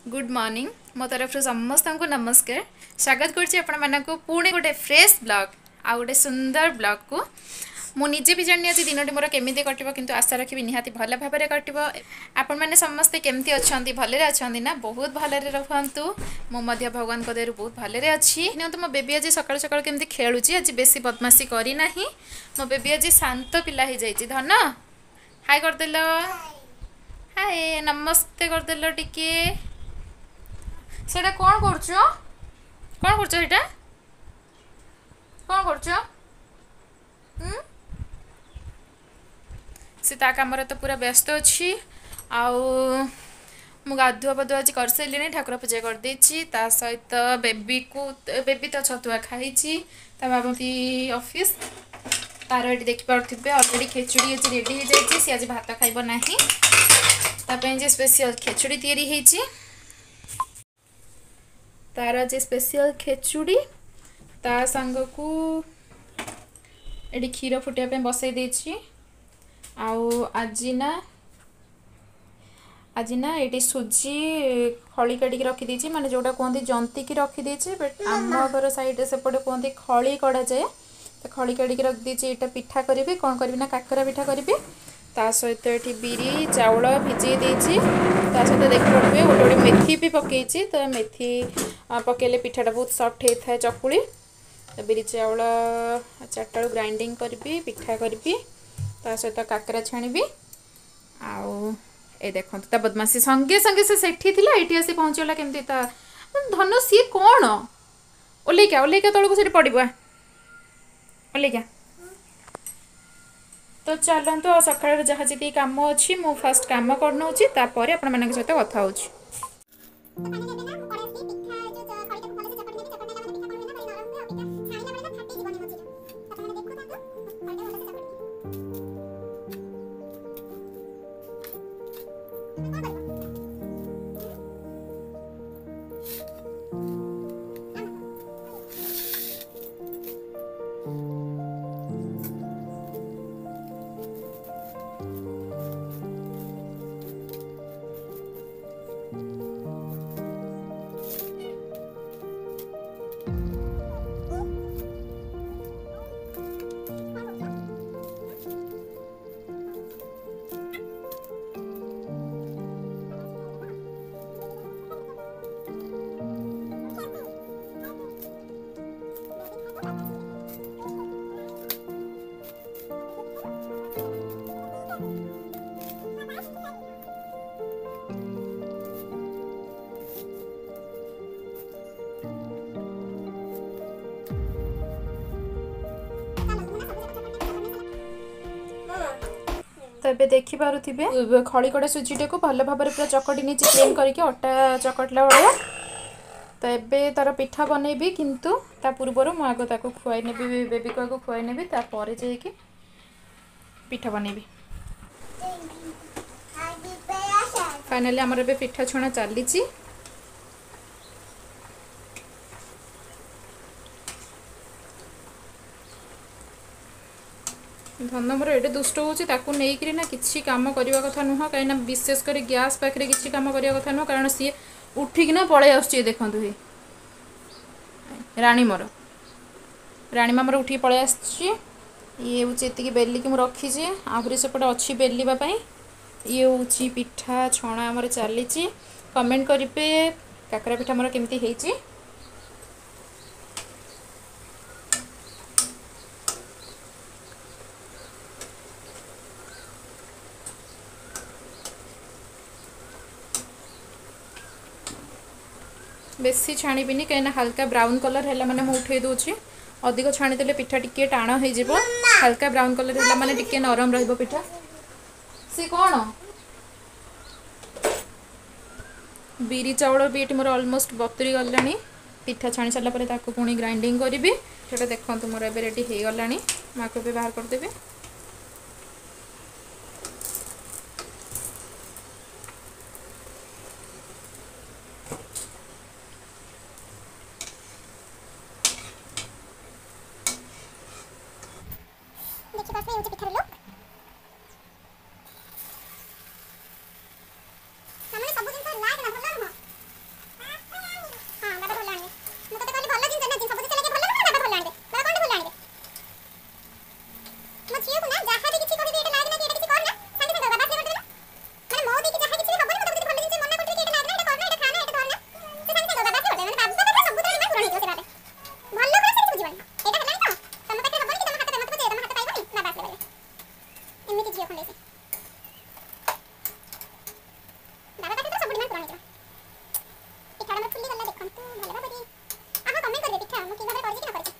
Good morning मो तरफ समस्त को नमस्कार। स्वागत करूँ पुणी गोटे फ्रेश ब्लॉग आ गोटे सुंदर ब्लॉग को मु निजे भी जानी आज दिन मोर केमी कट कि आशा रखी निहाती भल भाव में कट आपण मैंने समस्ते केमती अच्छा भलरे अच्छा ना बहुत भलरे रुहतु मुझे भगवान दया बहुत भलरे अच्छी नहीं तो मो बेबी आज सका सका केमती खेलुची आज बेसी बदमाशी करना मो बेबी आज शांत पिला हो जाइए। धन हाय करदेल हाय नमस्ते करदेल टिके सेटा कौन करटा कौन कर सी कम तो पूरा व्यस्त अच्छी आउ मु गाधुआ पधुआ आज कर सारे ठाकुर पूजा करदे सहित बेबी तो छतुआ खाई बाबी ऑफिस तार ये देखिपे अलरेडी खेचुड़ी आज रेडी हो जाए सी आज भात खाइब ना ताप स्पेशल खेचुड़ी या तार आज स्पेशल खेचुड़ी ता सांग को ये क्षीर फुटापे बसई देछि आउ आज ना ये सुजी खली काटिक रखी माने जोटा कहते जंतिक रखी बट आम घर साइड सेपटे कहते खली कड़ा जाए तो खली काटिक रखी यहाँ पिठा करी कौन करी ना काकरा पिठा करी ता सहित ये बिरी चाउल भिजे देछि ता सहित देखिए गोटे गोटे मेथी भी पकई तो मेथी पकेले पिठाटा बहुत सफ्ट होता है चकुली तो बिरी चाउल 4टा ग्राइंडिंग करी पिठा करी ता सहित काकरा छाणी आउ ए देखो बदमाशी संगे संगे से सेठी थिला एठी आसी पहुंचला केमती ता धन सी कौन ओलेका तलको से पड़वा ओलेका तो चलते सकाळ जहाँ जी कम अच्छी मु फास्ट कम करनौछि तापर आपण मानक सहित कथा होछि। तो ये देखिपे खड़ीकड़ा सुजीटे को भल भाव पूरा चकटी नहीं क्लीन करके अटा चकटला भाया तो ये तार पिठा बनैबी किंतु ता पूर्वर मु आग ताको खुआई नेबी बेबी को आग खुआई नेबी तापर जाइए पिठा बनैबी। फाइनाली आमर ए पिठा छुणा चली धन मोर एडे दुष्ट होता नहीं ना किसी कम करने कथा नुह कहीं विशेषकर गैस पाखे किसी कम करने कथा नुह कारण सी उठिकिना पलि आस देखु ही राणी राणी मोर उठिक पलि आस ये हूँ बेलिकी मुझे रखी आहरी सेपटे अच्छी बेलवाई ये हूँ पिठा छणा आमर चली कमेंट करेंगे काकरा पिठा मोर केमती होती बेसी छाणीबिनी कहीं हल्का ब्राउन कलर है मैंने मुझे उठे दूसरी अधिक छाणीदे पिठा टिके टाण हो हल्का ब्राउन कलर है मैंने टिके नरम रहिबो पिठा सी कौन बिरी चाउल भी ये मोर ऑलमोस्ट बतुरी गला पिठा छाणी सारापर पुणी ग्राइंडिंग करी से देखो मोर ए रेडी हो गला मुझे बाहर करदेवी। गरम हो पिठा हमर फुल्ली गला देखन तू भले भाबरी आहा कमेंट कर दे पिठा मु कि भाबरे करजी कि ना करजी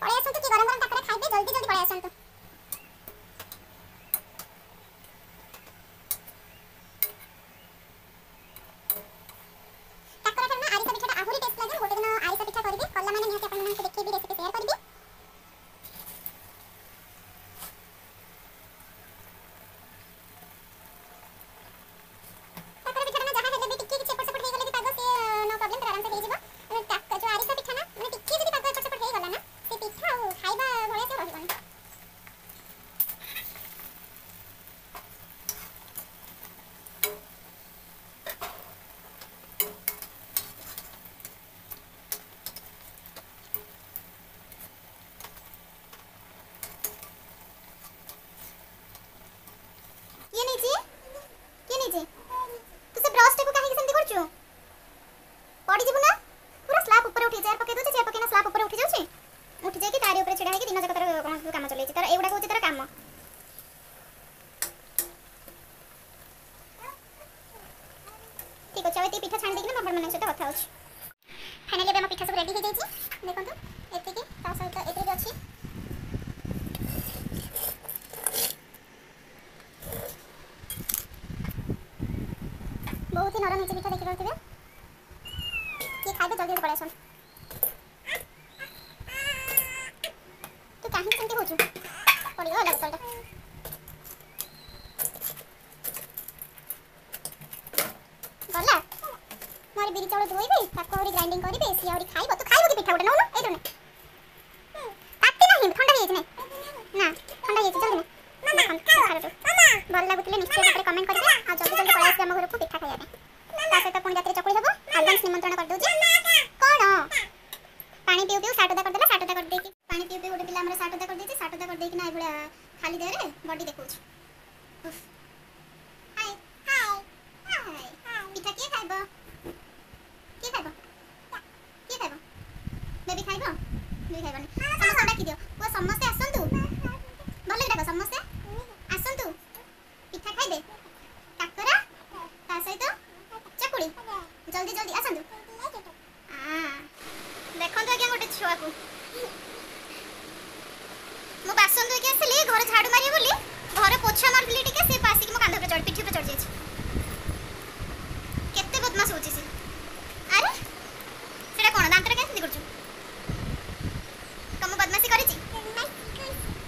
पळे आसंतु कि गरम गरम काकरा खाइबे जल्दी जल्दी पळे आसंतु काकरा ठना आरिसा पिठाटा आहुरी टेस्ट लागे गोटे दिन आरिसा पिठा करबी कल्ला माने निहाती अपन मानके देखिबी रेसिपी शेयर करबी काकरा पिठाटा ना जहा हेले भी टिक्की किछि एपट सेपट हे गले भी पागो से नो प्रॉब्लम तर आराम से हे जिवो काक जो आरिसा पिठा ना माने टिक्की जदी पागो एपट सेपट हे गला ना से पिठा खाइबा भले से रहिबन ये नहीं तू से ब्रश टेको काहे सेमती करछु पड़ी जिवु ना पूरा स्लैब ऊपर उठी चेयर पके दोचे चेयर पके ना स्लैब ऊपर उठी जाउछि उठी जाय कि तारी ऊपर छिडा हे कि दिन जक तर कोन काम चलै छि तर एवडा कहउछि तर काम ठीक अछि एते पिठा छान देखि ना अपन मन सहित कथा होछि फाइनली हम पिठा सब रेडी हे जाय छि देखंतु एते कि ता सहित एते भी अछि बहुत ही नरम नीचे पिठा देखि रहथिबे कि खाइबे जल्दी पळे आसन तू काहे सेमती होछु पड़ी गला बोतलटा गला मोर बिरी चावल धोइबे ताको हरी ग्राइंडिंग करिबे सी हरी खाइबो तू खाइबो कि पिठा उडा नउनो एटो ने ताती नाही ठंडा हे छि ना ठंडा हे छि जल्दी ना मामा भल लागुतले निश्चय ऊपर कमेंट करिबे आ जल्दी जल्दी पळे आसी हम घर को पिठा खाइबे ता सहित पुणी रात चकुड़ी हबो एडवांस निमंत्रण कर दोछि कोन पानी पिउ पिउ साटदा कर देला साटदा कर देकी पानी पिउ पिउ गोटे पिला हमर साटदा कर देछि साटदा कर देकी ना एबुला खाली देह रे बॉडी देखौछ हाय हाय हाय पिठा के खाइबो बेबी खाइबो समस्त डाकी दियो वो समस्त आसंतु भले डाको समस्त आसंतु पिठा खाइबे काकरा ता सहित चकुड़ी जल्दी जल्दी आसंतु देखंतु आज्ञा गोटे छुआ को मो बासन धोके आसली घर झाड़ू मारिए बोली घर पोछा मारली टिके से पासी मो कांध पे चढ़ पिठी पे चढ़ जाय केते बदमाश होची से अरे सेटा कोन दांत रे केसे करछु कम बदमाशी करी छी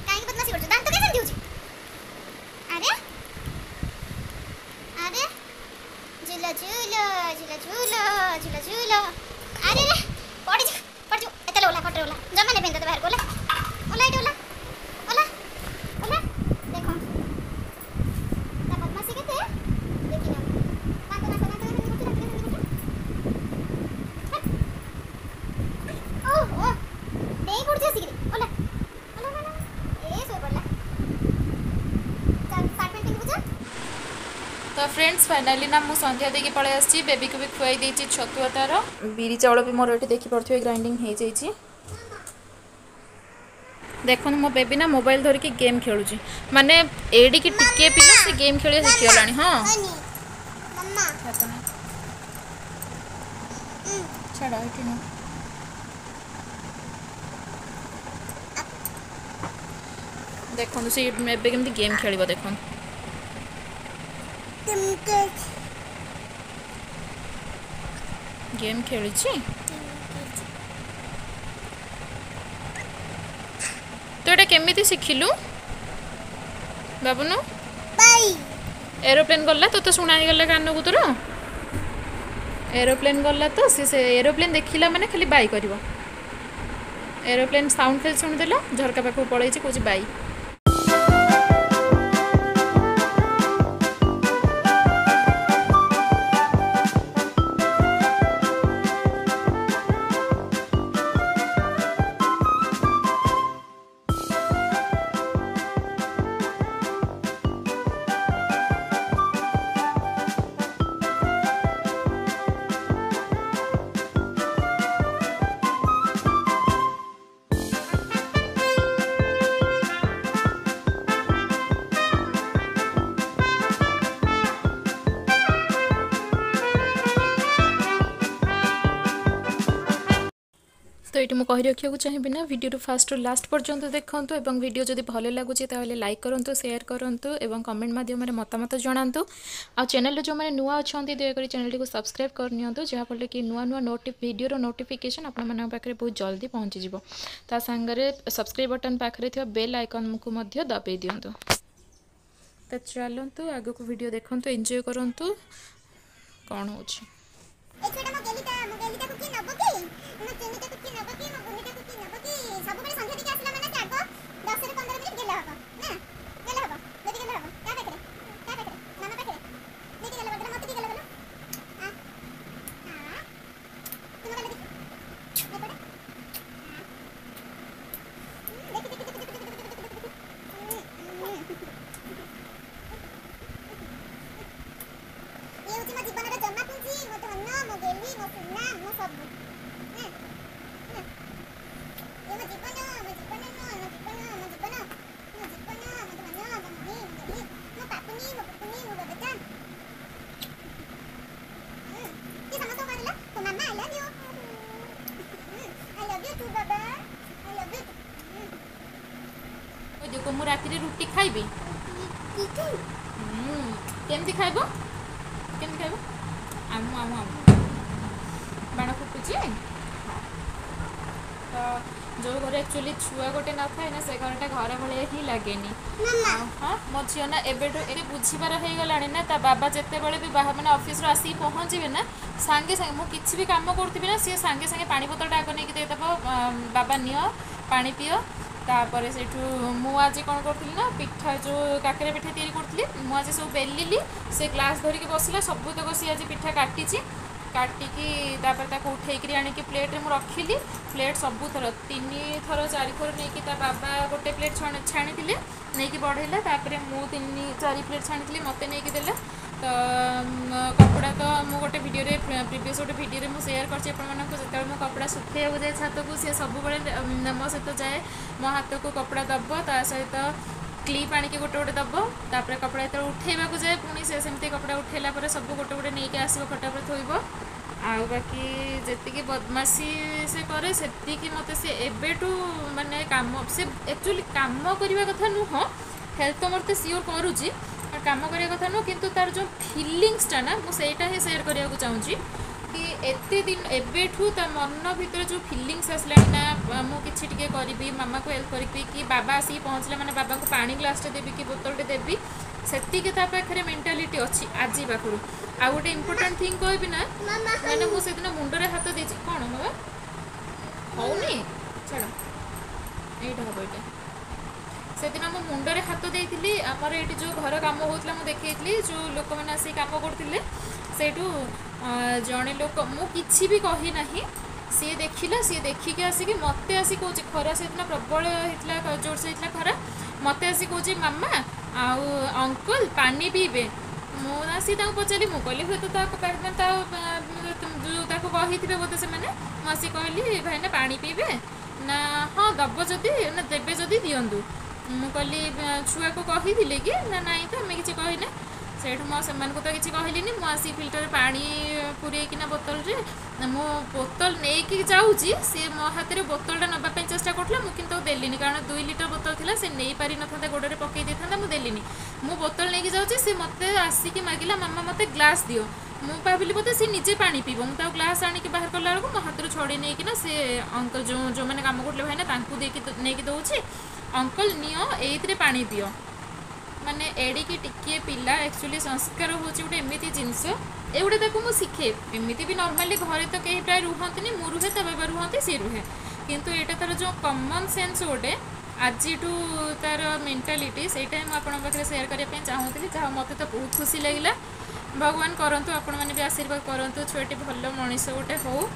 काहे बदमाशी करछु दांत केसे दिउची अरे अरे झूला झूला झूला झूला झूला झूला अरे रे पड़ जो एते ओला खटे ओला जमा ने बेंदा बाहर ओला ओला इट ओला ओला ओला देखो ता बदमाशी केते देखि ना ओ देई पड़ जे सिगरी ओला ओला ओला ए सोय पड़ला चल साट पेंटिंग बुझा तो फ्रेंड्स फाइनाली ना मु संध्या देकी पळे आछि बेबी को भी खुआई देछि छतुआ तार बिरी चावल भी मोर एठी देखि पड़थिबे ग्राइंडिंग हे जाइछि देखो मो बेबी ना मोबाइल धर के गेम खेलुछि माने एडी की टिके पिला से गेम खेले सिखियलानी हां मम्मा छाड़ा एठी न देखो से एबे केमती गेम खेलिबो देखो गेम खेली तो ये केमी शिखिलु बाबुनु एरोप्लेन गला तो शुणा गला कान को तोर एरोप्लेन गला तो से एरोप्लेन देखला माने खाली बाई कर एरोप्लेन साउंड खाली शुणिदेला झरका पाख पड़े कौच बाई तो ये मुझे रखा चाहिए ना वीडियो फास्ट रु लास्ट पर्यंत देखूँ और वीडियो जब भल लगुच लाइक करूँ शेयर करूँ और कमेंट माध्यम मतामत जनातु आ चैनल जो मैंने नुआ अच्छा दयाकोरी चैनल को सब्सक्राइब करनी जहाँफल कि नुआ नुआ वीडियो नोटिफिकेशन आपण पाखे बहुत जल्दी पहुँची ता सांगरे सब्सक्राइब बटन पाखे थी बेल आइकन को दबाई दिंतु। तो चलतु आग को वीडियो देखु एंजॉय करूँ कौन हो देखो मु राति रुटी खाइबी केमती खाइब केमती खाइब आम आम आम बाण फुटुची तो जो घर एक्चुअली छुआ गोटे न थाए ना से घरटा घर भाई ही लगे हाँ मो झील ना एवं बुझीबार हो गला ना ता बाबा जिते बड़े भी बाहर मैंने ऑफिस आसिक पहुँचे ना सांगे सांगे मुझे भी कम करी ना सी सांगे सांगे पानी बोतल आग नहीं देदेव बाबा नियो पानी पियो तापर से मुझे कौन करी ना पिठा जो काकरा पिठा तैयारी करी मुझे सब बेलिली से ग्लास धरिकी बसला सबूतक सी आज पिठा काटी काटिकी उठेक आणिकी प्लेट में रखिली प्लेट सबू थर 3 थर 4 थर नहीं बाबा गोटे प्लेट छाणी नहीं बढ़ेला तापर मु 3-4 प्लेट छाणी मत नहीं देला तो कपड़ा तो मु गोटे वीडियो प्रीवियस गोटे वीडियो में शेयर कर मो कपड़ा सुखे जाए छात को सी सब मो सहित जाए मो हाथ को कपड़ा दब ता सहित क्लिप आणिकी गोटे गोटे दब तापर कपड़ा जो उठेवा जाए पुणी से सेमती कपड़ा उठेला पर सब गोटे गोटे नहीं आसो खटा पर थोब आउ बाकी जी बदमाशी से करे से मत सी एबेटू माने काम से एक्चुअली काम करने कथा नुह हेल्थ तो मत सियोर करुच्ची काम करने कथा नुह किंतु तार जो फिलिंग्सटा ना मुझे ही सेयर करने को चाहूँगी कि एते दिन एबेठू ता मन भीतर जो फिलिंग्स आसला ना मुझे टे करी मामा को हेल्प करी कि बाबा आसिक पहुँचले मैंने बाबा को पानी ग्लासटे देवी कि बोतलटे देवी सेतिके ता पाखरे मेंटालिटी अच्छी आज पाखु आ गोटे इम्पोर्टाट थिंग कहबी ना मैंने मुझे मुंडरे हाथ दे कौन बाबा होनी छाड़ यहीटा हम ये से दिन मो मुंडरे हाथ देती आमर ये जो घर कम होता मुझे देखी जो लोक मैंने आसिक कम करते सेठू जड़े लोक मुझी भी कही ना सी देखला सी देखिकी आसिक मत आसी कौच खरा से प्रबल होता जोर से होता खरा मत आसी कौच मामा आउ अंकल पानी पीबे मुझे पचारि मुझे कहली हुए तो कही बोधे से मुझे कहली भाईना पानी पीबे ना हाँ दब जदि ना देवे जदि दिंतु मुझे छुआ को कही कि ना नाई तो आम कि कहना सेठ से तो किसी कहली मुझे फिल्टर पानी पूरेकिना बोतल मो बोतल नहीं जाऊँगी सी मो हाथ में बोतलटा नापी चेष्टा करूला मुझे देली कारण 2 लीटर बोतल थी से नहीं पारि ना गोड़े पकई देता मुझे देली मु बोतल नहीं जाऊँगी सी मत आसिक मागिला मामा मत ग्लास दियो मु भाविली बोधे सी निजे पानी पीब मुझे ग्लास आणिक बाहर कला बेलू मो हाथ छड़ी नहीं से अंकल जो मैंने कम करते भाईना नहीं दौची अंकल नियो ये पानी पियो माने एडिकी टिके पिला एक्चुअली संस्कार हूँ गोटे एमती जिनस एगुड़ा मुझे शिखे एमती भी नॉर्मली घरे तो कहीं प्राय रुहति मु रुहे तो बाबा रुहति सी रुहे किंतु एटा तार जो कॉमन सेंस गोटे आज तार मेंटालिटी से मुझे सेयार करने चाहूँगी जहाँ मत तो बहुत खुशी लगे भगवान करंतु आपण मैंने भी आशीर्वाद करंतु छुआटी भल मनीष गोटे हो।